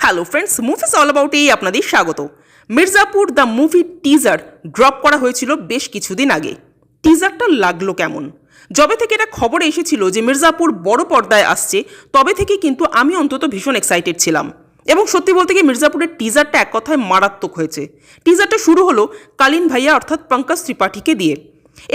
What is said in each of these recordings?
Hello friends, movies all about এই আপনাদের স্বাগত। Mirzapur the movie teaser drop করা হয়েছিল বেশ কিছুদিন আগে। টিজারটা লাগলো কেমন? যবে থেকে এটা খবরে এসেছিল যে মির্জাপুর বড় পর্দায় আসছে, তবে থেকে কিন্তু আমি অন্তত ভীষণ এক্সাইটেড ছিলাম। এবং সত্যি বলতে গিয়ে মির্জাপুরের টিজারটা এক কথায় মারাত্মক হয়েছে। টিজারটা শুরু হলো কালীন ভাইয়া অর্থাৎ পঙ্কজ ত্রিপাঠীকে দিয়ে।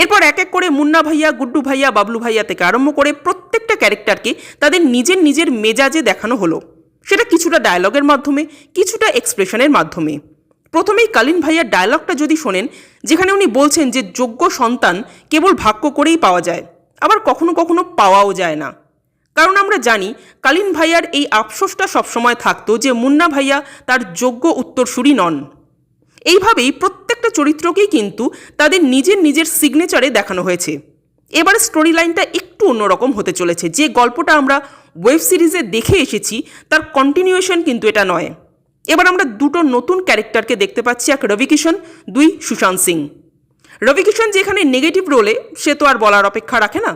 এরপর এক এক করে মুন্না ভাইয়া, গুড্ডু ভাইয়া, বাবলু ভাইয়া থেকে আরম্ভ করে প্রত্যেকটা ক্যারেক্টারকে তাদের নিজের নিজের মেজাজে দেখানো হলো। সেটা কিছুটা ডায়লগের মাধ্যমে, কিছুটা এক্সপ্রেশনের মাধ্যমে। প্রথমেই কালীন ভাইয়ার ডায়লগটা যদি শোনেন, যেখানে উনি বলছেন যে যোগ্য সন্তান কেবল ভাগ্য করেই পাওয়া যায়, আবার কখনো কখনো পাওয়াও যায় না। কারণ আমরা জানি কালীন ভাইয়ার এই আফসোসটা সবসময় থাকতো যে মুন্না ভাইয়া তার যোগ্য উত্তরসূরি নন। এইভাবেই প্রত্যেকটা চরিত্রকেই কিন্তু তাদের নিজের নিজের সিগনেচারে দেখানো হয়েছে। এবারে স্টোরি লাইনটা একটু অন্যরকম হতে চলেছে। যে গল্পটা আমরা ওয়েব সিরিজে দেখে এসেছি তার কন্টিনিউয়েশন কিন্তু এটা নয়। এবার আমরা দুটো নতুন ক্যারেক্টারকে দেখতে পাচ্ছি, এক রবি কিষণ, দুই সুশান্ত সিং। রবি কিষণ যেখানে নেগেটিভ রোলে, সে তো আর বলার অপেক্ষা রাখে না।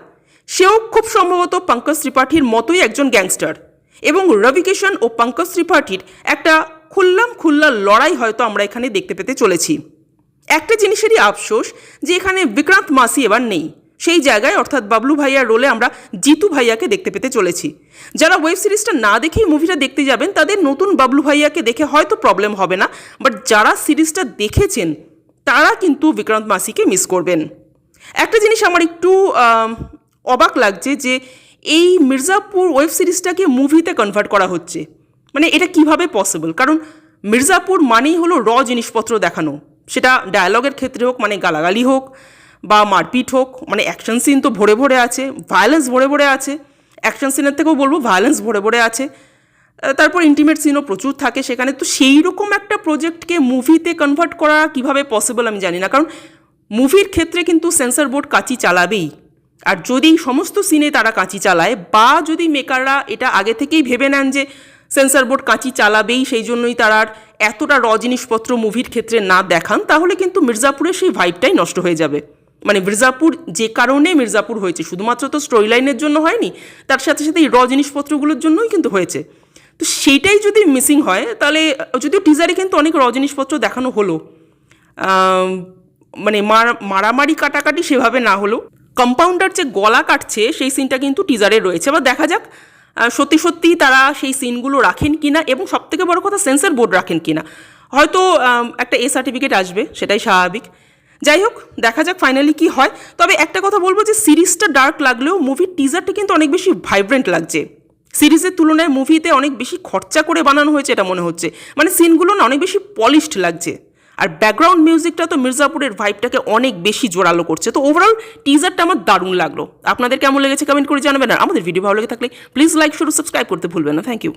সেও খুব সম্ভবত পঙ্কজ ত্রিপাঠীর মতোই একজন গ্যাংস্টার। এবং রবি কিষণ ও পঙ্কজ ত্রিপাঠীর একটা খুল্লা লড়াই হয়তো আমরা এখানে দেখতে পেতে চলেছি। একটা জিনিসেরই আফসোস যে এখানে বিক্রান্ত মাসি এবার নেই। সেই জায়গায় অর্থাৎ বাবলু ভাইয়ার রোলে আমরা জিতু ভাইয়াকে দেখতে পেতে চলেছি। যারা ওয়েব সিরিজটা না দেখেই মুভিটা দেখতে যাবেন তাদের নতুন বাবলু ভাইয়াকে দেখে হয়তো প্রবলেম হবে না, বাট যারা সিরিজটা দেখেছেন তারা কিন্তু বিক্রান্ত মাসিকে মিস করবেন। একটা জিনিস আমার একটু অবাক লাগছে যে এই মির্জাপুর ওয়েব সিরিজটাকে মুভিতে কনভার্ট করা হচ্ছে। মানে এটা কিভাবে পসিবল? কারণ মির্জাপুর মানেই হলো র জিনিসপত্র দেখানো, সেটা ডায়ালগের ক্ষেত্রে হোক, মানে গালাগালি হোক বা মারপিট হোক, মানে অ্যাকশন সিন তো ভরে ভরে আছে, ভায়োলেন্স ভরে ভরে আছে। অ্যাকশন সিনের থেকেও বলবো ভায়োলেন্স ভরে ভরে আছে। তারপর ইন্টিমেট সিনও প্রচুর থাকে সেখানে। তো সেই রকম একটা প্রজেক্টকে মুভিতে কনভার্ট করা কিভাবে পসিবল আমি জানি না। কারণ মুভির ক্ষেত্রে কিন্তু সেন্সর বোর্ড কাঁচি চালাবেই। আর যদি সমস্ত সিনে তারা কাঁচি চালায়, বা যদি মেকাররা এটা আগে থেকেই ভেবে নেন যে সেন্সর বোর্ড কাঁচি চালাবেই, সেই জন্যই তারা আর এতটা র জিনিসপত্র মুভির ক্ষেত্রে না দেখান, তাহলে কিন্তু মির্জাপুরের সেই ভাইবটাই নষ্ট হয়ে যাবে। মানে মির্জাপুর যে কারণে মির্জাপুর হয়েছে, শুধুমাত্র তো স্টোরি লাইনের জন্য হয়নি, তার সাথে সাথে এই র জিনিসপত্রগুলোর জন্যই কিন্তু হয়েছে। তো সেইটাই যদি মিসিং হয়, তাহলে যদিও টিজারে কিন্তু অনেক র জিনিসপত্র দেখানো হলো, মানে মারামারি কাটাকাটি সেভাবে না হলেও কম্পাউন্ডার যে গলা কাটছে সেই সিনটা কিন্তু টিজারে রয়েছে। এবার দেখা যাক সত্যি সত্যি তারা সেই সিনগুলো রাখেন কিনা, এবং সবথেকে বড় কথা সেন্সর বোর্ড রাখেন কিনা। হয়তো একটা এ সার্টিফিকেট আসবে, সেটাই স্বাভাবিক। যাই হোক, দেখা যাক ফাইনালি কি হয়। তবে একটা কথা বলবো যে সিরিজটা ডার্ক লাগলেও মুভির টিজারটা কিন্তু অনেক বেশি ভাইব্রেন্ট লাগছে। সিরিজের তুলনায় মুভিতে অনেক বেশি খরচা করে বানানো হয়েছে এটা মনে হচ্ছে। মানে সিনগুলো না অনেক বেশি পলিশড লাগছে। আর ব্যাকগ্রাউন্ড মিউজিকটা তো মির্জাপুরের ভাইবটাকে অনেক বেশি জোরালো করছে। তো ওভারঅল টিজারটা আমার দারুণ লাগলো। আপনাদের কেমন লেগেছে কমেন্ট করে জানাবেন। আর আমাদের ভিডিও ভালো লেগে থাকলে প্লিজ লাইক, শেয়ার, সাবস্ক্রাইব করতে ভুলবেন না। Thank you.